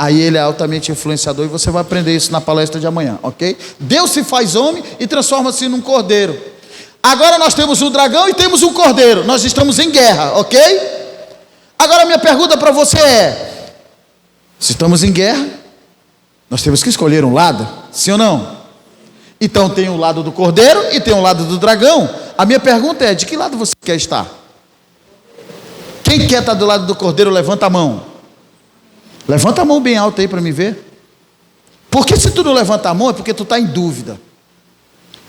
Aí ele é altamente influenciador e você vai aprender isso na palestra de amanhã, ok? Deus se faz homem e transforma-se num cordeiro. Agora nós temos um dragão e temos um cordeiro. Nós estamos em guerra, ok? Agora minha pergunta para você é: se estamos em guerra, nós temos que escolher um lado, sim ou não? Então tem o lado do cordeiro e tem o lado do dragão. A minha pergunta é: de que lado você quer estar? Quem quer estar do lado do cordeiro, levanta a mão. Levanta a mão bem alta aí para me ver. Porque se tu não levanta a mão é porque tu está em dúvida.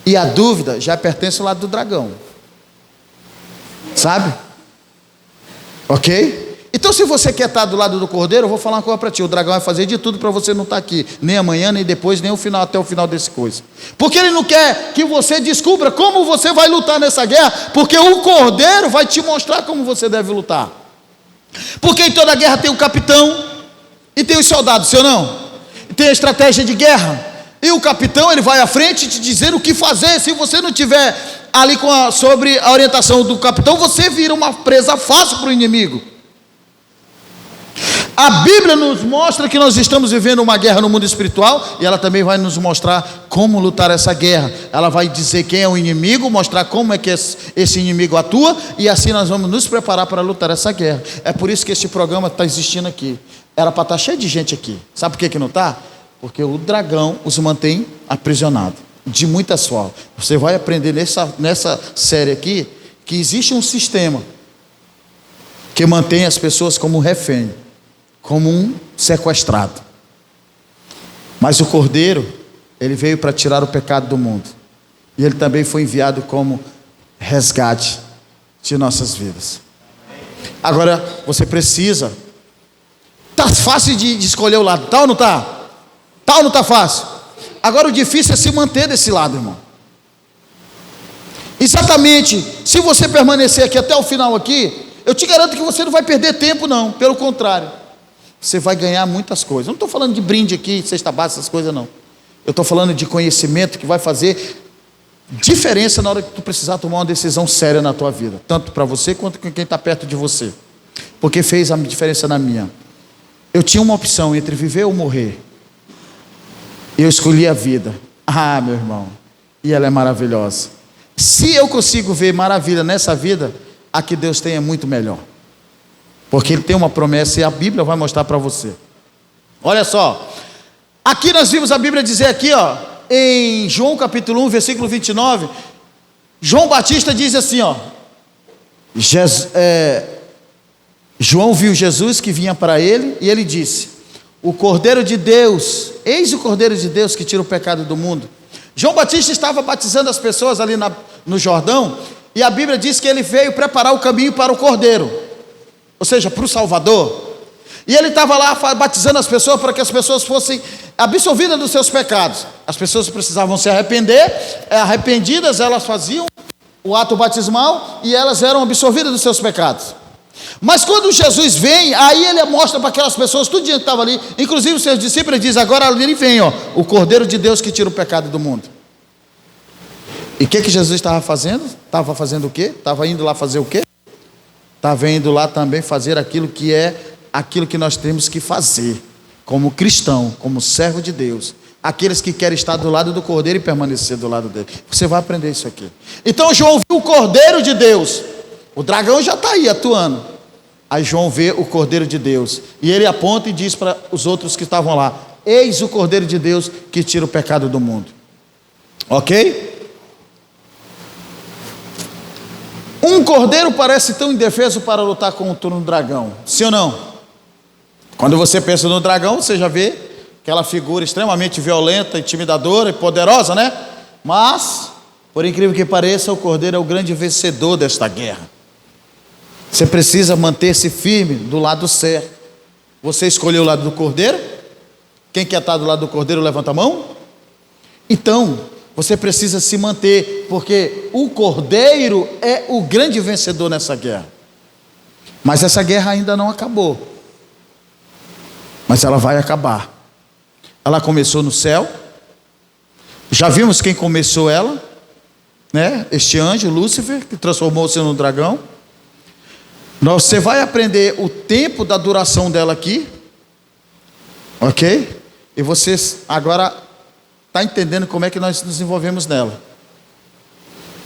E a dúvida já pertence ao lado do dragão. Sabe? Ok? Então se você quer estar do lado do cordeiro, eu vou falar uma coisa para ti: o dragão vai fazer de tudo para você não estar aqui, nem amanhã, nem depois, nem até o final desse coisa. Porque ele não quer que você descubra como você vai lutar nessa guerra, porque o cordeiro vai te mostrar como você deve lutar. Porque em toda guerra tem o capitão e tem os soldados, sim ou não? E tem a estratégia de guerra. E o capitão, ele vai à frente te dizer o que fazer. Se você não tiver ali sobre a orientação do capitão, você vira uma presa fácil para o inimigo. A Bíblia nos mostra que nós estamos vivendo uma guerra no mundo espiritual, e ela também vai nos mostrar como lutar essa guerra. Ela vai dizer quem é o inimigo, mostrar como é que esse inimigo atua, e assim nós vamos nos preparar para lutar essa guerra. É por isso que este programa está existindo aqui. Era para estar cheio de gente aqui. Sabe por que não está? Porque o dragão os mantém aprisionados, de muitas formas. Você vai aprender nessa série aqui, que existe um sistema que mantém as pessoas como refém, como um sequestrado. Mas o cordeiro, ele veio para tirar o pecado do mundo, e ele também foi enviado como resgate de nossas vidas. Agora você precisa. Tá fácil de escolher o lado, tá ou não tá? Tá ou não tá fácil? Agora o difícil é se manter desse lado, irmão. Exatamente. Se você permanecer aqui até o final aqui, eu te garanto que você não vai perder tempo não. Pelo contrário, você vai ganhar muitas coisas. Eu não estou falando de brinde aqui, cesta básica, essas coisas não. Eu estou falando de conhecimento que vai fazer diferença na hora que tu precisar tomar uma decisão séria na tua vida, tanto para você quanto com quem está perto de você. Porque fez a diferença na minha. Eu tinha uma opção entre viver ou morrer. Eu escolhi a vida. Ah, meu irmão, e ela é maravilhosa. Se eu consigo ver maravilha nessa vida, a que Deus tem é muito melhor. Porque Ele tem uma promessa e a Bíblia vai mostrar para você. Olha só, aqui nós vimos a Bíblia dizer aqui, ó, em João capítulo 1, versículo 29, João Batista diz assim, ó, João viu Jesus que vinha para ele, e ele disse: o Cordeiro de Deus, eis o Cordeiro de Deus que tira o pecado do mundo. João Batista estava batizando as pessoas ali no Jordão, e a Bíblia diz que ele veio preparar o caminho para o Cordeiro, ou seja, para o Salvador. E ele estava lá batizando as pessoas para que as pessoas fossem absolvidas dos seus pecados. As pessoas precisavam se arrepender, arrependidas elas faziam o ato batismal e elas eram absolvidas dos seus pecados. Mas quando Jesus vem, aí ele mostra para aquelas pessoas, tudo que estava ali, inclusive os seus discípulos, ele diz: agora ele vem, ó, o Cordeiro de Deus que tira o pecado do mundo. E o que Jesus estava fazendo? Estava fazendo o quê? Estava indo lá fazer o quê? Estava indo lá também fazer aquilo que nós temos que fazer, como cristão, como servo de Deus. Aqueles que querem estar do lado do Cordeiro e permanecer do lado dele. Você vai aprender isso aqui. Então João viu o Cordeiro de Deus. O dragão já está aí atuando. Aí João vê o Cordeiro de Deus, e ele aponta e diz para os outros que estavam lá: eis o Cordeiro de Deus que tira o pecado do mundo. Ok? Um cordeiro parece tão indefeso para lutar contra um dragão, sim ou não? Quando você pensa no dragão, você já vê aquela figura extremamente violenta, intimidadora e poderosa, né? Mas, por incrível que pareça, o cordeiro é o grande vencedor desta guerra. Você precisa manter-se firme do lado certo. Você escolheu o lado do cordeiro? Quem quer estar do lado do cordeiro, levanta a mão. Então, você precisa se manter, porque o cordeiro é o grande vencedor nessa guerra. Mas essa guerra ainda não acabou. Mas ela vai acabar. Ela começou no céu. Já vimos quem começou ela, né? Este anjo, Lúcifer, que transformou-se no dragão. Você vai aprender o tempo da duração dela aqui, Ok? E vocês agora estão entendendo como é que nós nos envolvemos nela.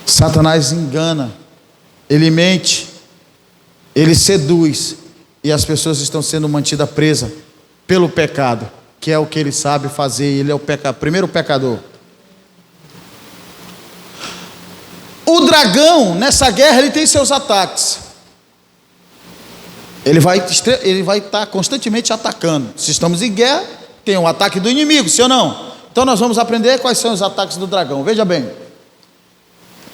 Satanás engana, ele mente, ele seduz, e as pessoas estão sendo mantidas presas pelo pecado, que é o que ele sabe fazer. Ele é o primeiro pecador. O dragão, nessa guerra, ele tem seus ataques. Ele vai estar constantemente atacando. Se estamos em guerra, tem um ataque do inimigo, sim ou não? Então nós vamos aprender quais são os ataques do dragão. Veja bem.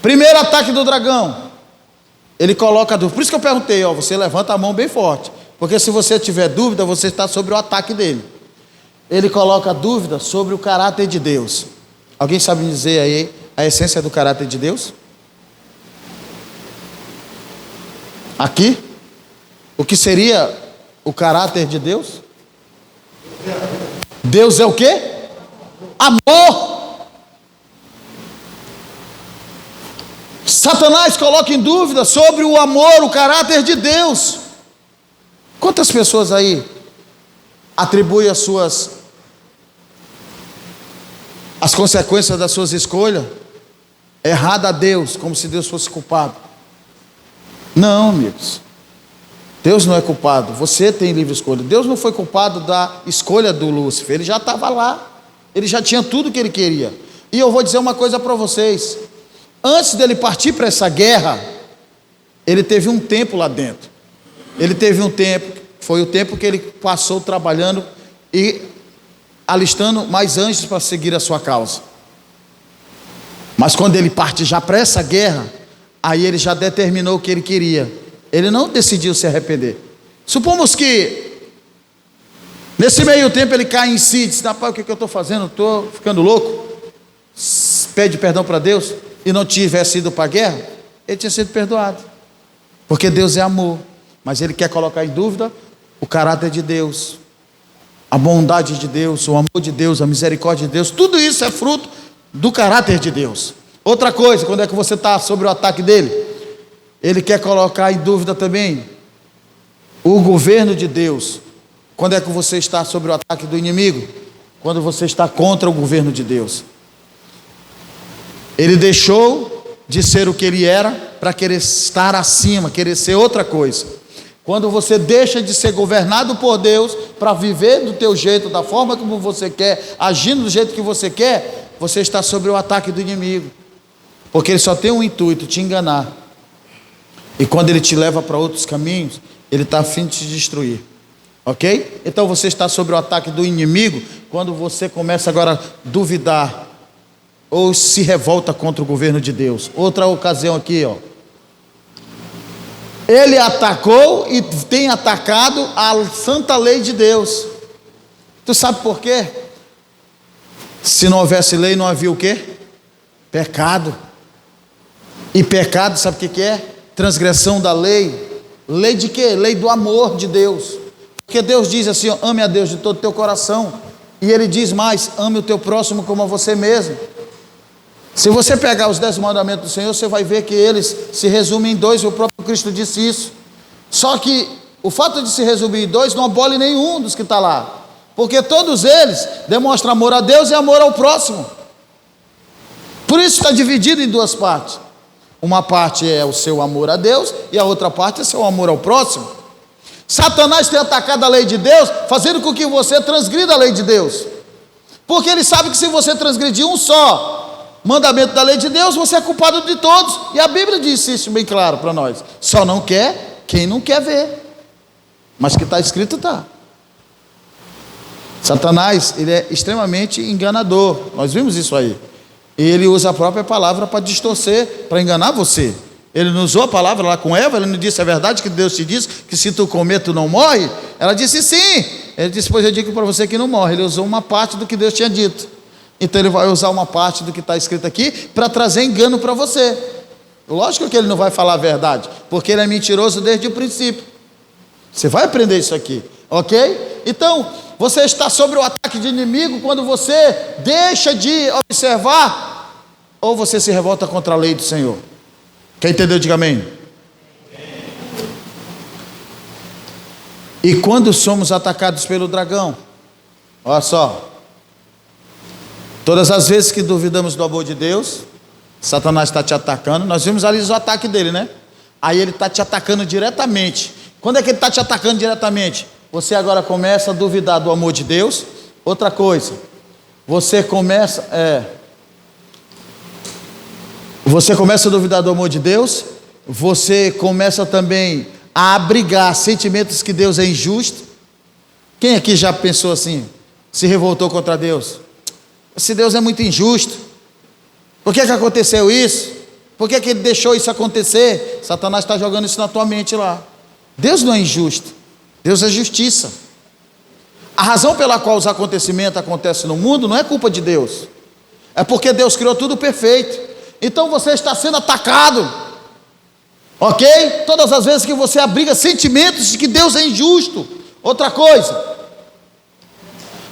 Primeiro ataque do dragão. Ele coloca dúvida. Por isso que eu perguntei, você levanta a mão bem forte. Porque se você tiver dúvida, você está sobre o ataque dele. Ele coloca dúvida sobre o caráter de Deus. Alguém sabe dizer aí a essência do caráter de Deus? Aqui? O que seria o caráter de Deus? Deus é o quê? Amor. Satanás coloca em dúvida sobre o amor, o caráter de Deus. Quantas pessoas aí atribuem as consequências das suas escolhas errada a Deus, como se Deus fosse culpado? Não, amigos. Deus não é culpado, você tem livre escolha. Deus não foi culpado da escolha do Lúcifer, ele já estava lá, ele já tinha tudo o que ele queria. E eu vou dizer uma coisa para vocês: antes dele partir para essa guerra, ele teve um tempo lá dentro. Ele teve um tempo, foi o tempo que ele passou trabalhando e alistando mais anjos para seguir a sua causa. Mas quando ele parte já para essa guerra, aí ele já determinou o que ele queria. Ele não decidiu se arrepender. Supomos que nesse meio tempo ele cai em si, diz: rapaz, o que eu estou fazendo? Estou ficando louco. Pede perdão para Deus e não tivesse ido para a guerra, ele tinha sido perdoado, porque Deus é amor. Mas ele quer colocar em dúvida o caráter de Deus, a bondade de Deus, o amor de Deus, a misericórdia de Deus. Tudo isso é fruto do caráter de Deus. Outra coisa, quando é que você está sobre o ataque dele? Ele quer colocar em dúvida também o governo de Deus. Quando é que você está sobre o ataque do inimigo? Quando você está contra o governo de Deus. Ele deixou de ser o que ele era para querer estar acima, querer ser outra coisa. Quando você deixa de ser governado por Deus para viver do teu jeito, da forma como você quer, agindo do jeito que você quer, você está sobre o ataque do inimigo, porque ele só tem um intuito: te enganar. E quando ele te leva para outros caminhos, ele está a fim de te destruir. Ok? Então você está sobre o ataque do inimigo quando você começa agora a duvidar ou se revolta contra o governo de Deus. Outra ocasião aqui, ele atacou e tem atacado a santa lei de Deus. Tu sabe por quê? Se não houvesse lei, não havia o quê? Pecado. E pecado, sabe o que é? Transgressão da lei. Lei de quê? Lei do amor de Deus. Porque Deus diz assim: ame a Deus de todo o teu coração. E ele diz mais: ame o teu próximo como a você mesmo. Se você pegar os 10 mandamentos do Senhor, você vai ver que eles se resumem em 2, e o próprio Cristo disse isso. Só que o fato de se resumir em 2 não abole nenhum dos que está lá, porque todos eles demonstram amor a Deus e amor ao próximo. Por isso está dividido em 2 partes. Uma parte é o seu amor a Deus e a outra parte é seu amor ao próximo. Satanás tem atacado a lei de Deus, fazendo com que você transgrida a lei de Deus, porque ele sabe que se você transgredir um só mandamento da lei de Deus, você é culpado de todos. E a Bíblia diz isso bem claro para nós: só não quer quem não quer ver, mas que está escrito está. Satanás, ele é extremamente enganador, nós vimos isso aí. E ele usa a própria palavra para distorcer, para enganar você. Ele não usou a palavra lá com Eva, ele não disse: é verdade que Deus te diz que se tu comer tu não morre? Ela disse sim. Ele disse: pois eu digo para você que não morre. Ele usou uma parte do que Deus tinha dito. Então ele vai usar uma parte do que está escrito aqui para trazer engano para você. Lógico que ele não vai falar a verdade, porque ele é mentiroso desde o princípio. Você vai aprender isso aqui, ok? Então, você está sobre o ataque de inimigo quando você deixa de observar, ou você se revolta contra a lei do Senhor. Quem entendeu, diga amém. E quando somos atacados pelo dragão, Olha só. Todas as vezes que duvidamos do amor de Deus, Satanás está te atacando. Nós vimos ali o ataque dele, né? Aí ele está te atacando diretamente. Quando é que ele está te atacando diretamente? Você agora começa a duvidar do amor de Deus. Outra coisa, você começa a duvidar do amor de Deus. Você começa também a abrigar sentimentos que Deus é injusto. Quem aqui já pensou assim, se revoltou contra Deus? Esse Deus é muito injusto. Por que aconteceu isso? Por que ele deixou isso acontecer? Satanás está jogando isso na tua mente lá. Deus não é injusto, Deus é justiça. A razão pela qual os acontecimentos acontecem no mundo não é culpa de Deus, é porque Deus criou tudo perfeito. Então você está sendo atacado, ok? Todas as vezes que você abriga sentimentos de que Deus é injusto. Outra coisa,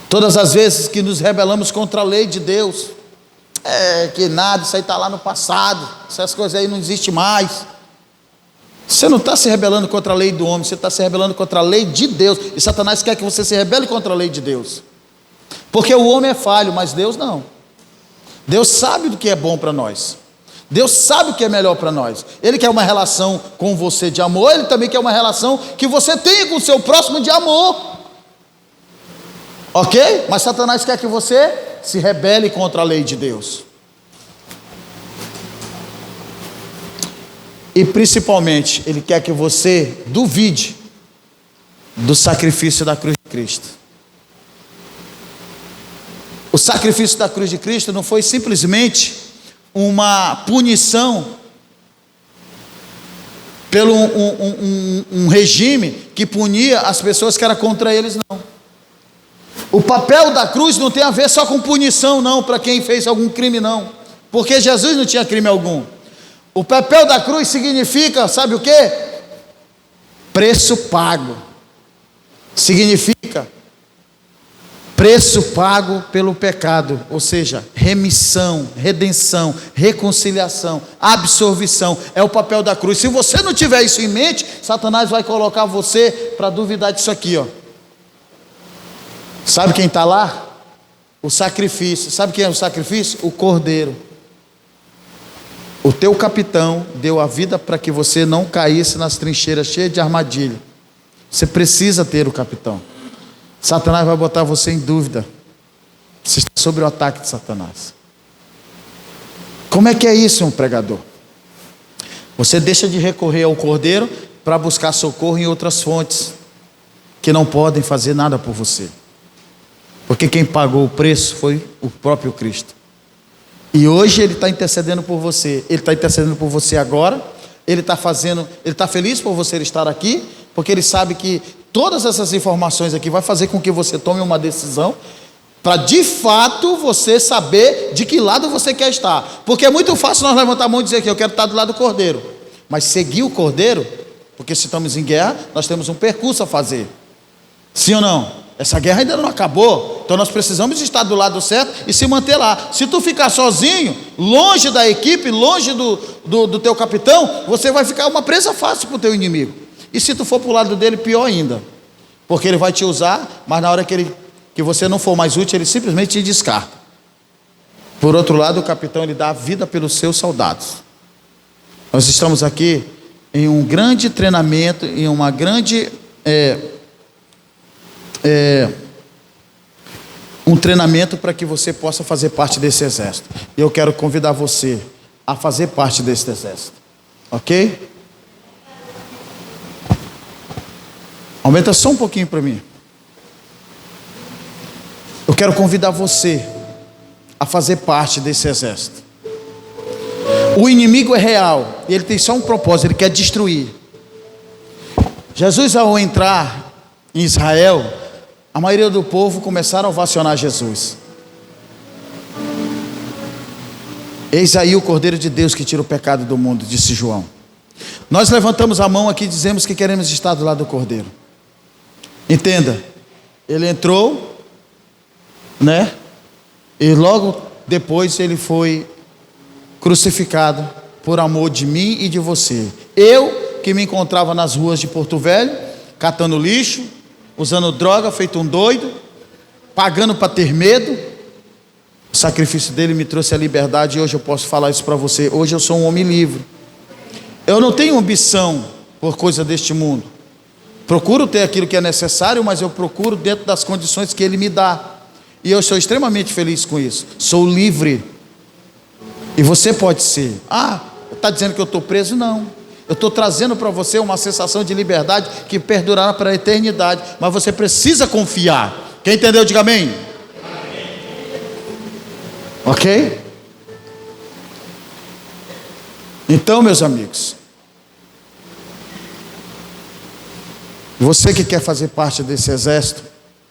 todas as vezes que nos rebelamos contra a lei de Deus, que nada, isso aí está lá no passado, essas coisas aí não existem mais. Você não está se rebelando contra a lei do homem, você está se rebelando contra a lei de Deus. E Satanás quer que você se rebele contra a lei de Deus, porque o homem é falho, mas Deus não. Deus sabe do que é bom para nós, Deus sabe o que é melhor para nós. Ele quer uma relação com você de amor, Ele também quer uma relação que você tenha com o seu próximo de amor, ok? Mas Satanás quer que você se rebele contra a lei de Deus. E principalmente, ele quer que você duvide do sacrifício da cruz de Cristo. O sacrifício da cruz de Cristo não foi simplesmente uma punição pelo um regime que punia as pessoas que eram contra eles, não. O papel da cruz não tem a ver só com punição, não, para quem fez algum crime, não, porque Jesus não tinha crime algum. O papel da cruz significa, sabe o que? Preço pago. Significa preço pago pelo pecado, ou seja, remissão, redenção, reconciliação, absolvição. É o papel da cruz. Se você não tiver isso em mente, Satanás vai colocar você para duvidar disso aqui, ó. Sabe quem está lá? O sacrifício. Sabe quem é o sacrifício? O cordeiro. O teu capitão deu a vida para que você não caísse nas trincheiras cheias de armadilha. Você precisa ter o capitão. Satanás vai botar você em dúvida. Você está sob o ataque de Satanás. Como é que é isso, um pregador? Você deixa de recorrer ao cordeiro para buscar socorro em outras fontes que não podem fazer nada por você, porque quem pagou o preço foi o próprio Cristo. E hoje Ele está intercedendo por você. Ele está intercedendo por você agora. Ele está feliz por você estar aqui, porque Ele sabe que todas essas informações aqui vai fazer com que você tome uma decisão, para de fato você saber de que lado você quer estar. Porque é muito fácil nós levantar a mão e dizer que eu quero estar do lado do cordeiro, mas seguir o cordeiro, porque se estamos em guerra, nós temos um percurso a fazer. Sim ou não? Essa guerra ainda não acabou, então nós precisamos estar do lado certo e se manter lá. Se tu ficar sozinho, longe da equipe, longe do teu capitão, você vai ficar uma presa fácil para o teu inimigo. E se tu for para o lado dele, pior ainda, porque ele vai te usar, mas na hora que você não for mais útil, ele simplesmente te descarta. Por outro lado, o capitão, ele dá a vida pelos seus soldados. Nós estamos aqui em um grande treinamento, em uma grande um treinamento para que você possa fazer parte desse exército. E eu quero convidar você a fazer parte desse exército, ok? Aumenta só um pouquinho para mim. Eu quero convidar você a fazer parte desse exército. O inimigo é real e ele tem só um propósito, ele quer destruir. Jesus, ao entrar em Israel, a maioria do povo começaram a ovacionar Jesus. Eis aí o Cordeiro de Deus que tira o pecado do mundo, disse João. Nós levantamos a mão aqui e dizemos que queremos estar do lado do Cordeiro. Entenda, ele entrou, né? E logo depois ele foi crucificado por amor de mim e de você. Eu que me encontrava nas ruas de Porto Velho, catando lixo, usando droga, feito um doido, pagando para ter medo. O sacrifício dele me trouxe a liberdade e hoje eu posso falar isso para você. Hoje eu sou um homem livre. Eu não tenho ambição por coisa deste mundo. Procuro ter aquilo que é necessário, mas eu procuro dentro das condições que ele me dá. E eu sou extremamente feliz com isso. Sou livre. E você pode ser. Está dizendo que eu estou preso? Não. Eu estou trazendo para você uma sensação de liberdade que perdurará para a eternidade. Mas você precisa confiar. Quem entendeu, diga amém. Ok? Então, meus amigos, você que quer fazer parte desse exército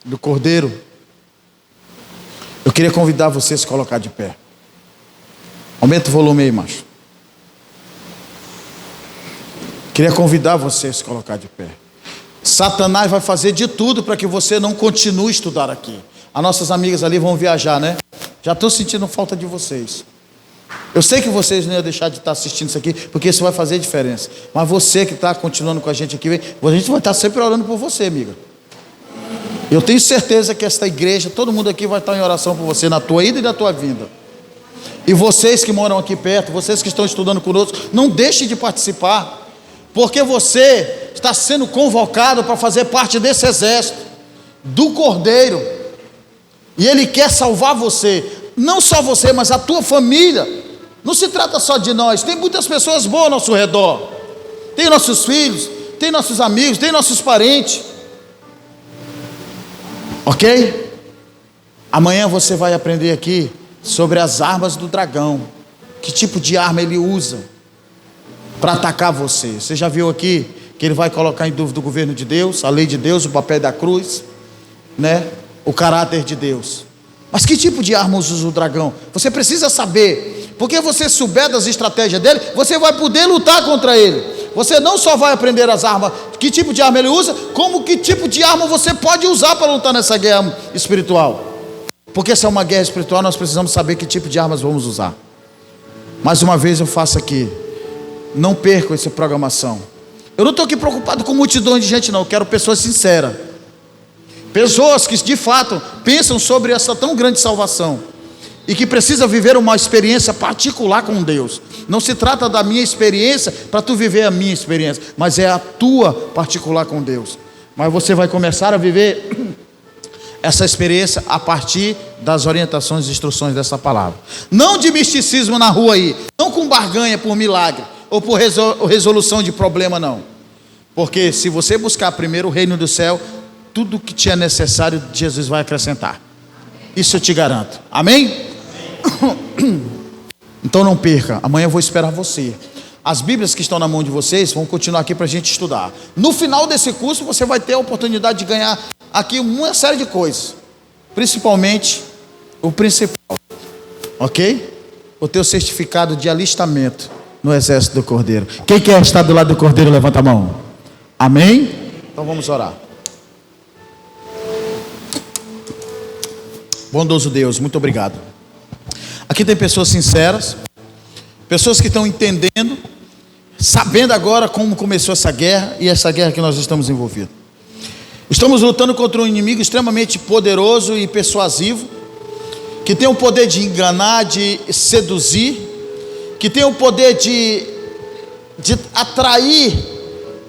do Cordeiro, eu queria convidar você a se colocar de pé. Aumenta o volume aí, macho. Queria convidar você a se colocar de pé. Satanás vai fazer de tudo para que você não continue a estudar aqui. As nossas amigas ali vão viajar, né? Já estou sentindo falta de vocês. Eu sei que vocês não iam deixar de estar assistindo isso aqui, porque isso vai fazer diferença. Mas você que está continuando com a gente aqui, a gente vai estar sempre orando por você, amiga. Eu tenho certeza que esta igreja, todo mundo aqui vai estar em oração por você, na tua ida e na tua vinda. E vocês que moram aqui perto, vocês que estão estudando conosco, não deixem de participar, porque você está sendo convocado para fazer parte desse exército do Cordeiro. E Ele quer salvar você, não só você, mas a tua família. Não se trata só de nós, tem muitas pessoas boas ao nosso redor. Tem nossos filhos, tem nossos amigos, tem nossos parentes. Ok? Amanhã você vai aprender aqui sobre as armas do dragão. Que tipo de arma ele usa para atacar você. Você já viu aqui que ele vai colocar em dúvida o governo de Deus, a lei de Deus, o papel da cruz, né? O caráter de Deus. Mas que tipo de arma usa o dragão? Você precisa saber, porque você souber das estratégias dele, você vai poder lutar contra ele. Você não só vai aprender as armas, que tipo de arma ele usa, como que tipo de arma você pode usar para lutar nessa guerra espiritual. Porque se é uma guerra espiritual, nós precisamos saber que tipo de armas vamos usar. Mais uma vez eu faço aqui, não percam essa programação. Eu não estou aqui preocupado com multidões de gente não, eu quero pessoas sinceras. Pessoas que de fato pensam sobre essa tão grande salvação e que precisam viver uma experiência particular com Deus. Não se trata da minha experiência para tu viver a minha experiência, mas é a tua particular com Deus. Mas você vai começar a viver essa experiência a partir das orientações e instruções dessa palavra. Não de misticismo na rua aí, não com barganha por milagre ou por resolução de problema não. Porque se você buscar primeiro o reino do céu, tudo que te é necessário, Jesus vai acrescentar. Isso eu te garanto. Amém? Amém. Então não perca. Amanhã eu vou esperar você. As Bíblias que estão na mão de vocês vão continuar aqui para a gente estudar. No final desse curso você vai ter a oportunidade de ganhar aqui uma série de coisas. Principalmente o principal. Ok? O teu certificado de alistamento no exército do Cordeiro. Quem quer estar do lado do Cordeiro, levanta a mão. Amém? Então vamos orar. Bondoso Deus, muito obrigado. Aqui tem pessoas sinceras, pessoas que estão entendendo, sabendo agora como começou essa guerra e essa guerra que nós estamos envolvidos. Estamos lutando contra um inimigo extremamente poderoso e persuasivo, que tem o poder de enganar, de seduzir, que tem o poder de atrair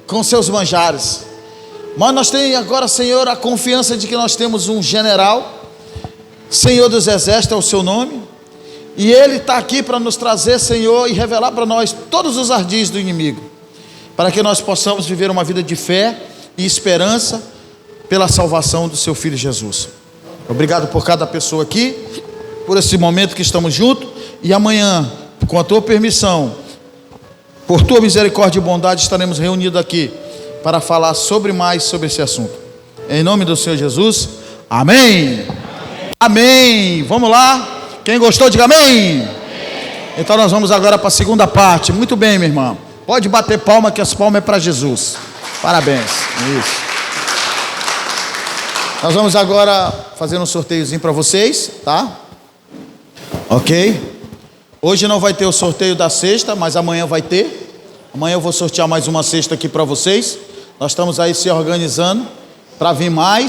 com seus manjares. Mas nós temos agora, Senhor, a confiança de que nós temos um general, Senhor dos Exércitos é o seu nome, e Ele está aqui para nos trazer, Senhor, e revelar para nós todos os ardis do inimigo, para que nós possamos viver uma vida de fé e esperança pela salvação do seu Filho Jesus. Obrigado por cada pessoa aqui, por esse momento que estamos juntos, e amanhã, com a tua permissão, por tua misericórdia e bondade, estaremos reunidos aqui para falar mais sobre esse assunto. Em nome do Senhor Jesus, amém. Amém. Vamos lá. Quem gostou, diga amém. Então nós vamos agora para a segunda parte. Muito bem, minha irmã. Pode bater palma, que as palmas é para Jesus. Parabéns. Isso. Nós vamos agora fazer um sorteiozinho para vocês, tá? Ok? Hoje não vai ter o sorteio da cesta, mas amanhã vai ter. Amanhã eu vou sortear mais uma cesta aqui para vocês. Nós estamos aí se organizando para vir mais.